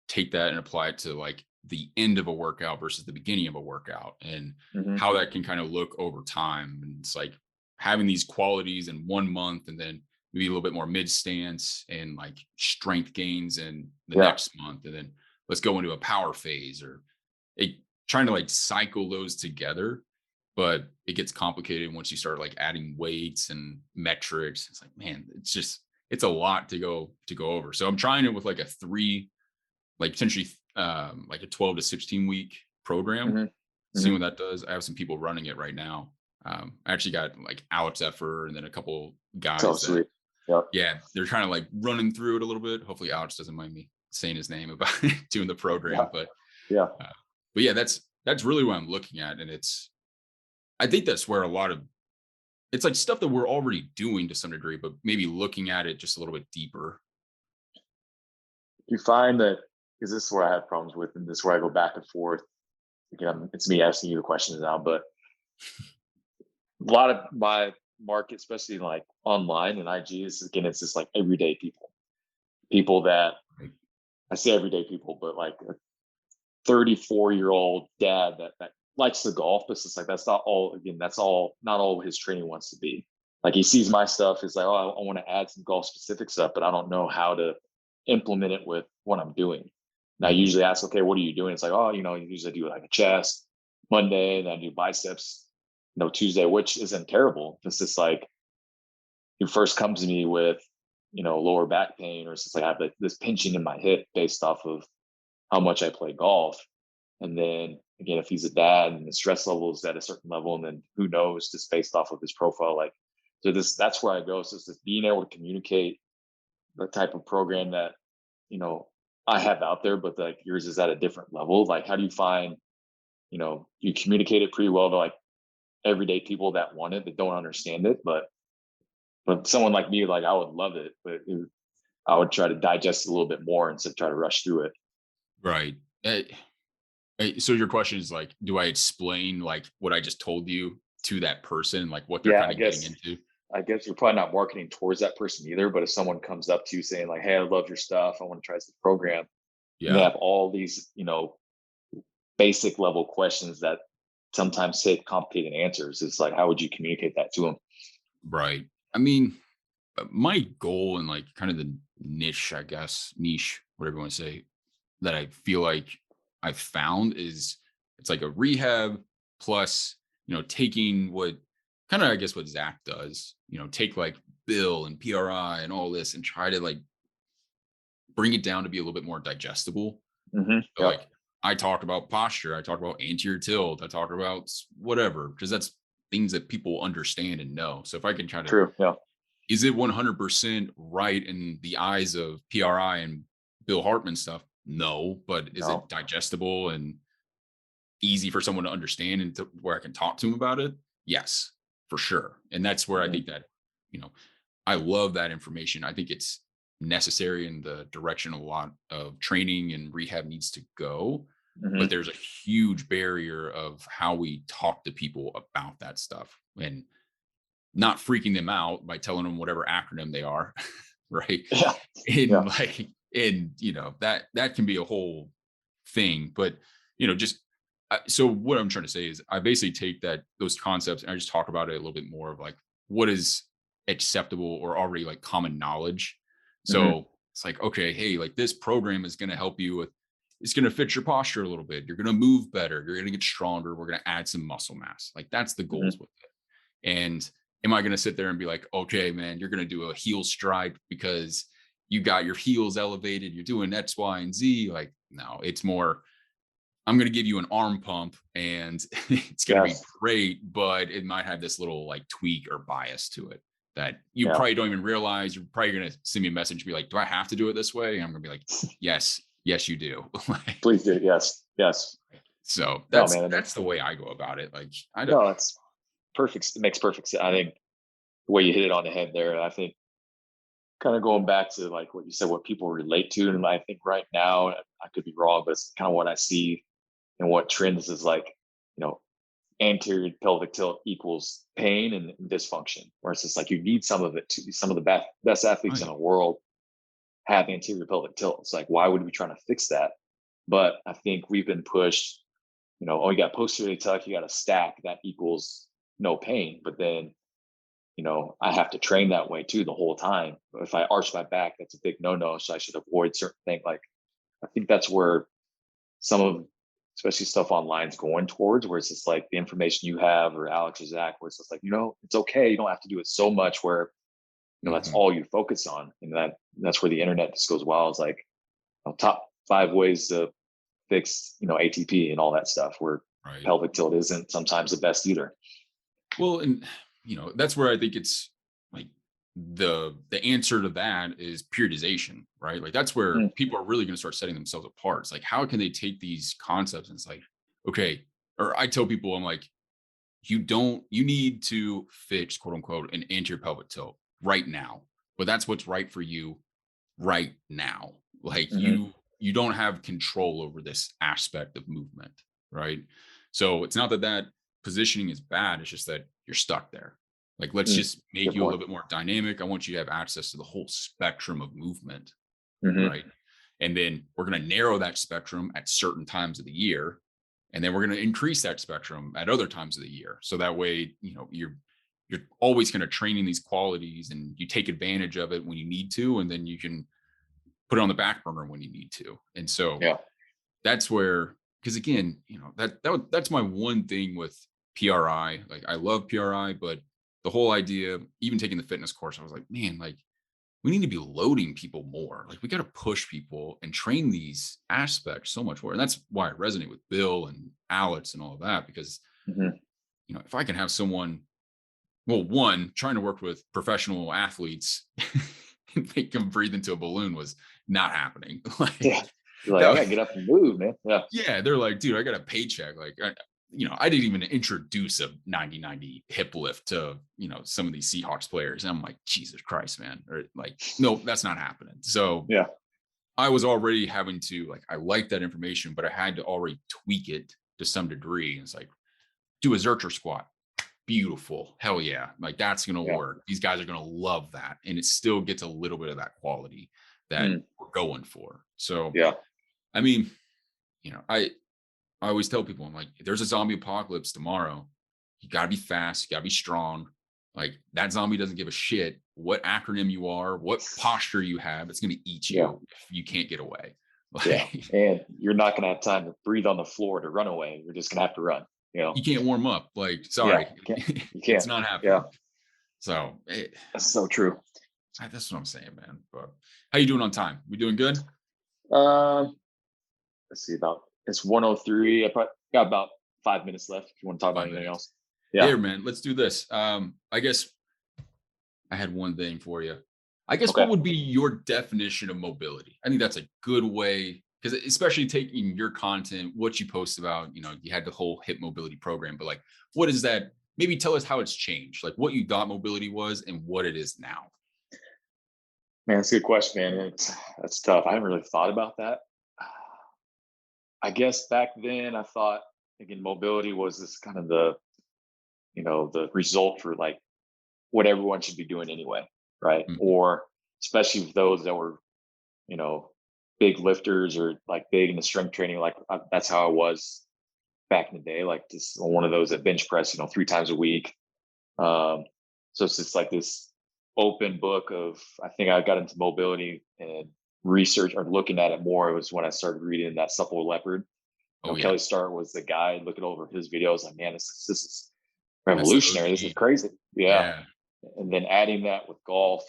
take that and apply it to like the end of a workout versus the beginning of a workout, and Hmm. how that can kind of look over time. And it's like having these qualities in 1 month and then maybe a little bit more mid stance and like strength gains in the Yeah. next month. And then let's go into a power phase, or it, trying to like cycle those together. But it gets complicated once you start like adding weights and metrics. It's like, man, it's a lot to go over. So I'm trying it with like a three, like potentially like a 12 to 16 week program, Hmm. seeing Hmm. what that does. I have some people running it right now. I actually got like Alex Effer and then a couple So guys that, sweet. Yeah. yeah, they're kind of like running through it a little bit. Hopefully Alex doesn't mind me saying his name about doing the Yeah. program, Yeah. uh, but yeah, that's really what I'm looking at. And I think that's where a lot of it's like stuff that we're already doing to some degree, but maybe looking at it just a little bit deeper. You find that, because this is where I have problems with, and this is where I go back and forth. Again, it's me asking you the questions now, but a lot of my market, especially like online and IG, is again, it's just like everyday people that Right. I say everyday people, but like a 34-year-old dad that likes to golf, but it's just like that's not all. Again, that's all not all his training wants to be. Like he sees my stuff, he's like, oh, I want to add some golf specific stuff, but I don't know how to implement it with what I'm doing. And I Mhm. usually ask, okay, what are you doing? It's like, oh, usually do like a chest Monday, and then I do biceps, Tuesday, which isn't terrible. It's just like he first comes to me with, lower back pain, or it's just like I have this pinching in my hip based off of how much I play golf. And then again, if he's a dad and the stress level is at a certain level, and then who knows, just based off of his profile, like, so that's where I go. So it's just being able to communicate the type of program that, you know, I have out there, but like yours is at a different level. Like, how do you find, you communicate it pretty well to like everyday people that want it, that don't understand it, but someone like me, like I would love it, but I would try to digest it a little bit more instead of try to rush through it. Right. So your question is like, do I explain like what I just told you to that person, like what they're Yeah, kind of getting into? I guess you're probably not marketing towards that person either. But if someone comes up to you saying like, "Hey, I love your stuff. I want to try this program," and they Yeah. have all these, basic level questions that sometimes take complicated answers, it's like, how would you communicate that to them? Right. I mean, my goal and like kind of the niche, I guess, niche, whatever you want to say, that I feel like I've found is it's like a rehab plus, taking what kind of, I guess, what Zach does, take like Bill and PRI and all this and try to like bring it down to be a little bit more digestible. So Yep. like I talk about posture, I talk about anterior tilt, I talk about whatever, because that's things that people understand and know. So if I can try to, True. Yeah. is it 100% right in the eyes of PRI and Bill Hartman stuff? No, but is it No. digestible and easy for someone to understand and to where I can talk to them about it? Yes, for sure. And that's where I Hmm. think that, you know, I love that information. I think it's necessary in the direction a lot of training and rehab needs to go. But Hmm. there's a huge barrier of how we talk to people about that stuff and not freaking them out by telling them whatever acronym they are. Right. Yeah. Yeah. And like, and that can be a whole thing. But just so what I'm trying to say is I basically take those concepts and I just talk about it a little bit more of like what is acceptable or already like common knowledge. Hmm. So it's like, okay, hey, like this program is going to help you with, it's going to fit your posture a little bit. You're going to move better. You're going to get stronger. We're going to add some muscle mass. Like that's the goals Hmm. with it. And am I going to sit there and be like, okay, man, you're going to do a heel stride because you got your heels elevated, you're doing X, Y, and Z? Like, no, it's more, I'm going to give you an arm pump and it's going to be Yes. great, but it might have this little like tweak or bias to it that you Yeah. probably don't even realize. You're probably going to send me a message and be like, do I have to do it this way? And I'm going to be like, yes, yes, you do. Like, Please do. Yes. Yes. so No, that's, man. that's the way I go about it. Like, I don't, No, it's perfect. It makes perfect sense. I think the way you hit it on the head there, I think kind of going back to like what you said, what people relate to. And I think right now, I could be wrong, but it's kind of what I see and what trends is like, you know, anterior pelvic tilt equals pain and dysfunction. Where it's just like you need some of it to some of the best athletes in right. the world have anterior pelvic tilt. It's like, why would we try to fix that? But I think we've been pushed, oh, you got posterior tuck, you got a stack that equals no pain. But then, I have to train that way too the whole time. If I arch my back, that's a big no-no. So I should avoid certain things. Like I think that's where some of especially stuff online is going towards where it's just like the information you have or Alex or Zach, where it's just like, it's okay. You don't have to do it so much where, that's Mhm. all you focus on. And that's where the internet just goes wild. It's like top 5 ways to fix, ATP and all that stuff where Right. pelvic tilt isn't sometimes the best either. Well, and that's where I think it's like the answer to that is periodization, right? Like that's where Mm. people are really going to start setting themselves apart. It's like how can they take these concepts and it's like, okay, or I tell people I'm like, you need to fix quote unquote an anterior pelvic tilt right now, but that's what's right for you right now. Like Hmm. you don't have control over this aspect of movement, right? So it's not that positioning is bad, it's just that you're stuck there. Like let's Mm. just make Good you a point. little bit more dynamic. I want you to have access to the whole spectrum of movement, Hmm. right? And then we're going to narrow that spectrum at certain times of the year, and then we're going to increase that spectrum at other times of the year. So that way, you're always kind of training these qualities and you take advantage of it when you need to, and then you can put it on the back burner when you need to. And so Yeah. that's where, because again, that's my one thing with PRI. Like I love PRI, but the whole idea, even taking the fitness course, I was like, man, like we need to be loading people more. Like we got to push people and train these aspects so much more. And that's why I resonate with Bill and Alex and all of that, because Hmm. if I can have someone, well, one, trying to work with professional athletes and make them breathe into a balloon was not happening. Like Yeah. You're like, I that, gotta get up and move, man. Yeah. yeah, they're like, dude, I got a paycheck. Like, I didn't even introduce a 90-90 hip lift to, some of these Seahawks players. And I'm like, Jesus Christ, man. Or like, no, that's not happening. So Yeah. I was already having to, like, I like that information, but I had to already tweak it to some degree. It's like, do a Zercher squat. Beautiful. Hell yeah. Like, that's going to Yeah. work. These guys are going to love that. And it still gets a little bit of that quality that Mm. we're going for. So, Yeah. I mean, I always tell people, I'm like, if there's a zombie apocalypse tomorrow, you got to be fast, you got to be strong. Like that zombie doesn't give a shit what acronym you are, what posture you have. It's going to eat Yeah. you if you can't get away. Yeah. Like And you're not gonna have time to breathe on the floor to run away. You're just gonna have to run, you can't warm up. Like, Yeah. sorry, Can't you it's can't. not Yeah. happening. So That's so true. that's what I'm saying, man. But how you doing on time? We doing good? Um, let's see, about it's 103. I probably got about 5 minutes left if you want to talk about 5 anything minutes. else. Yeah. Yeah, man. Let's do this. I guess I had one thing for you. I guess what Okay. would be your definition of mobility? I think that's a good way because especially taking your content, what you post about, you had the whole hip mobility program, but like, what is that? Maybe tell us how it's changed, like what you thought mobility was and what it is now. Man, that's a good question, man. That's tough. I haven't really thought about that. I guess back then I thought again mobility was this kind of the result for like what everyone should be doing anyway, right? Mhm. Or especially with those that were, you know, big lifters or like big in the strength training. Like that's how I was back in the day. Like just one of those that bench press, 3 times a week. Um, so it's just like this open book of. I think I got into mobility and research or looking at it more. It was when I started reading that Supple Leopard. Oh yeah, Kelly Starr was the guy. Looking over his videos, like man, this is that's the revolutionary. This is OG. crazy. Yeah. Yeah. And then adding that with golf,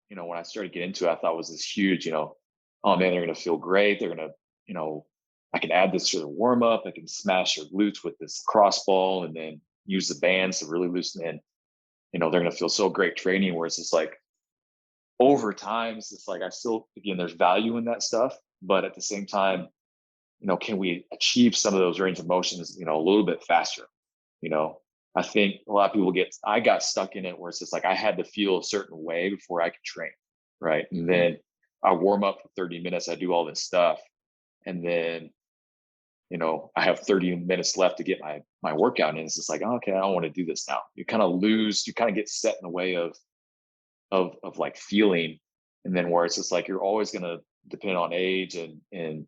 when I started getting into it, I thought was this huge, oh man, they're going to feel great. They're going to, you know, I can add this to the warm up. I can smash their glutes with this cross ball and then use the bands to really loosen in. They're going to feel so great training. Where it's just like over time, it's just like I still, again, there's value in that stuff. But at the same time, can we achieve some of those range of motions, a little bit faster? You know, I think a lot of people I got stuck in it where it's just like I had to feel a certain way before I could train. Right. And Mhm. then I warm up for 30 minutes, I do all this stuff. And then, I have 30 minutes left to get my workout in. It's just like, oh, okay, I don't want to do this now. You kind of get set in the way of like feeling. And then where it's just like you're always gonna depend on age and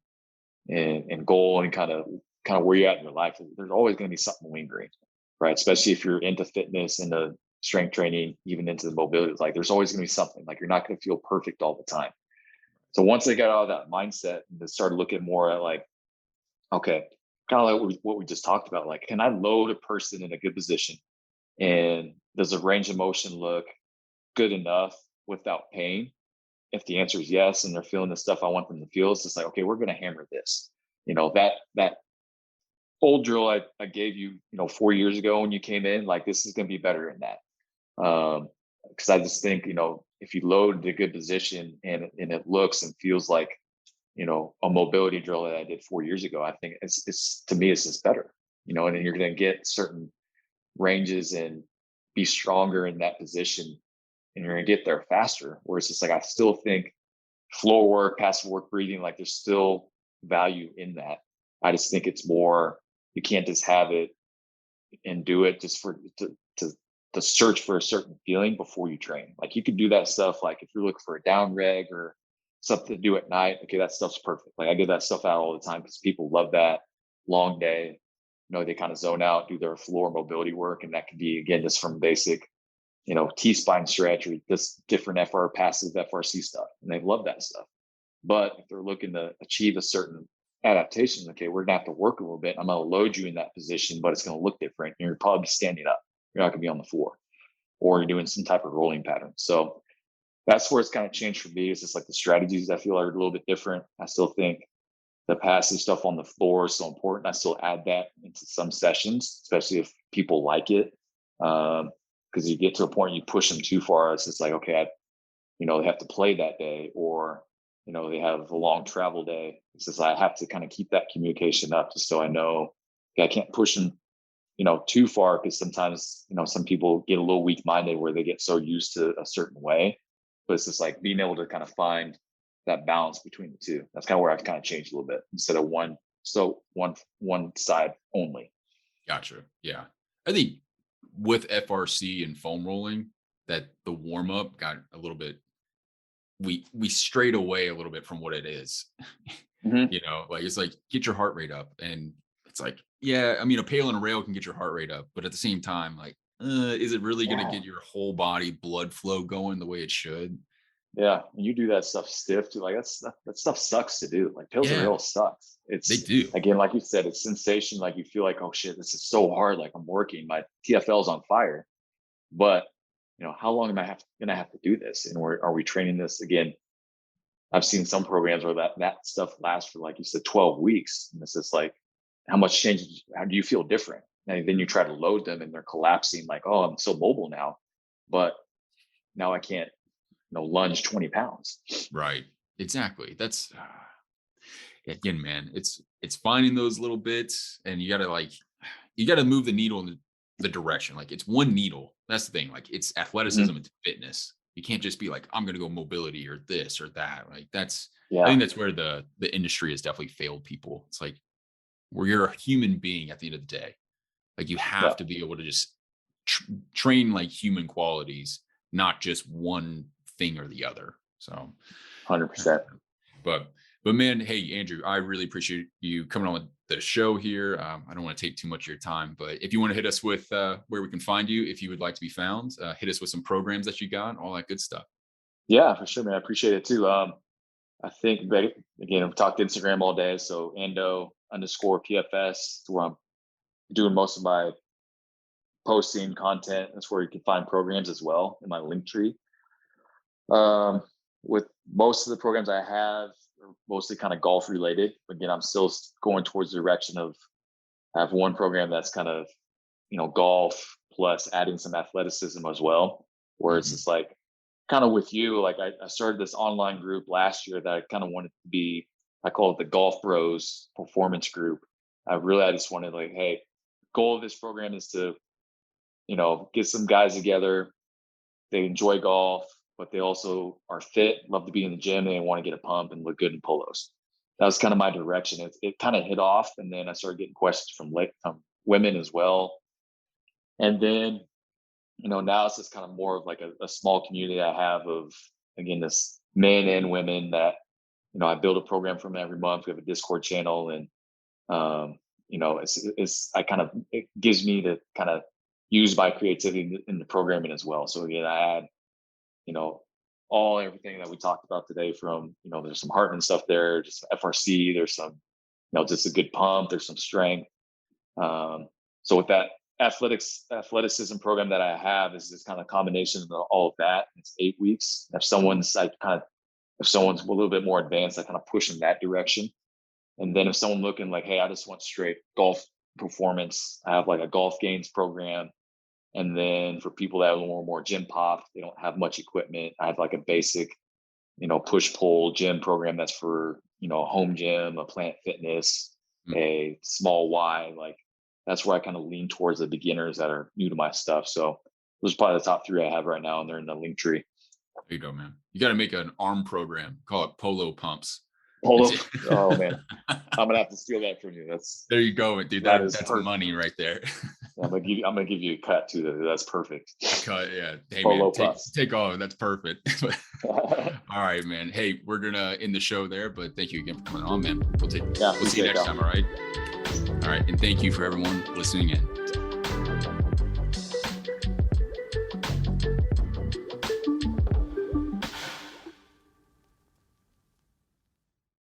goal and kind of where you're at in your life. There's always going to be something lingering, right? Especially if you're into fitness, into strength training, even into the mobility. It's like there's always going to be something. Like you're not going to feel perfect all the time. So once I got out of that mindset and then started looking more at like, okay, kind of like what we just talked about, like, can I load a person in a good position? And does the range of motion look good enough without pain? If the answer is yes, and they're feeling the stuff I want them to feel, it's just like, okay, we're going to hammer this. That old drill I gave you, 4 years ago when you came in, like this is going to be better than that. Because I just think, if you load a good position and it looks and feels like, a mobility drill that I did 4 years ago, I think it's to me, it's just better, and then you're going to get certain ranges and be stronger in that position and you're going to get there faster. Whereas it's like, I still think floor work, passive work, breathing, like there's still value in that. I just think it's more, you can't just have it and do it just to search for a certain feeling before you train. Like you could do that stuff. Like if you're looking for a down reg or something to do at night, okay, that stuff's perfect. Like I give that stuff out all the time because people love that long day. They kind of zone out, do their floor mobility work. And that could be, again, just from basic, T-spine stretch or this different passive FRC stuff. And they love that stuff. But if they're looking to achieve a certain adaptation, okay, we're gonna have to work a little bit. I'm gonna load you in that position, but it's gonna look different. You're probably standing up. You're not gonna be on the floor, or you're doing some type of rolling pattern. So that's where it's kind of changed for me. It's just like the strategies I feel are a little bit different. I still think the passive stuff on the floor is so important. I still add that into some sessions, especially if people like it. Because you get to a point you push them too far, it's just like, okay, they have to play that day, or they have a long travel day. It's just I have to kind of keep that communication up just so I know, okay, I can't push them too far, because sometimes some people get a little weak minded where they get so used to a certain way. But it's just like being able to kind of find that balance between the two. That's kind of where I've kind of changed a little bit, instead of one side only. Gotcha. Yeah. I think with FRC and foam rolling, that the warm up got a little bit, we strayed away a little bit from what it is. Hmm. Like it's like get your heart rate up. And it's like, yeah, I mean, a pail and a rail can get your heart rate up, but at the same time, like, is it really going to Yeah. get your whole body blood flow going the way it should? Yeah, and you do that stuff stiff too. Like that stuff sucks to do. Like pills and Yeah, rails sucks. they It's do. again, like you said, it's sensation. Like you feel like, oh shit, this is so hard. Like I'm working, my TFL's on fire. But how long am I gonna have to do this? And are we training this again? I've seen some programs where that stuff lasts for, like you said, 12 weeks. And it's just like, how much change, how do you feel different? And then you try to load them and they're collapsing, like, oh, I'm so mobile now. But now I can't, lunge 20 pounds. Right. Exactly. That's again, man, it's finding those little bits, and you gotta move the needle in the direction. Like, it's one needle. That's the thing. Like, it's athleticism, Mhm. it's fitness. You can't just be like, I'm gonna go mobility or this or that. Like, I Yeah. think that's where the industry has definitely failed people. It's like, where you're a human being at the end of the day. Like, you Yeah. have to be able to just train like human qualities, not just one thing or the other. So, 100%. but man, hey Andrew, I really appreciate you coming on the show here. I don't want to take too much of your time, but if you want to hit us with where we can find you, if you would like to be found, hit us with some programs that you got, all that good stuff. Yeah, for sure, man. I appreciate it too. I think that, again, I've talked Instagram all day. So ando_PFS, where I'm doing most of my posting content. That's where you can find programs as well in my link tree. Um, with most of the programs I have are mostly kind of golf related. Again, I'm still going towards the direction of, I have one program that's kind of, golf plus adding some athleticism as well. Where it's Mhm. just like, kind of with you, like I started this online group last year that I kind of wanted to be, I call it the Golf Bros Performance Group. I just wanted, like, hey, goal of this program is to, get some guys together. They enjoy golf, but they also are fit, love to be in the gym, and they want to get a pump and look good in polos. That was kind of my direction. It kind of hit off, and then I started getting questions from women as well. And then, now it's just kind of more of like a small community I have of, again, this men and women that, I build a program from every month. We have a Discord channel, and it gives me to kind of use my creativity in the programming as well. So again, I add, you know, everything that we talked about today from, there's some Hartman stuff there, just FRC, there's some, just a good pump, there's some strength. So with that athleticism program that I have is this kind of combination of all of that. It's 8 weeks. If someone's a little bit more advanced, I kind of push in that direction. And then if someone looking like, hey, I just want straight golf performance, I have like a golf gains program. And then for people that are a little more gym pop, they don't have much equipment, I have like a basic, push pull gym program that's for, a home gym, a Plant Fitness, Mm, a small Y. Like, that's where I kind of lean towards the beginners that are new to my stuff. So those are probably the top three I have right now, and they're in the link tree. there you go, man. You got to make an arm program, call it polo pumps. Polo. It's Oh man, I'm gonna have to steal that from you. there you go, dude. That is That's perfect. money right there. I'm gonna give you a cut too. That's perfect. A cut, yeah. Hey man, Polo take puffs. take all of it. That's perfect. All right, man. Hey, we're gonna end the show there, but thank you again for coming on, man. Yeah, We'll see you appreciate it, next Cal. time, all right? All right, and thank you for everyone listening in.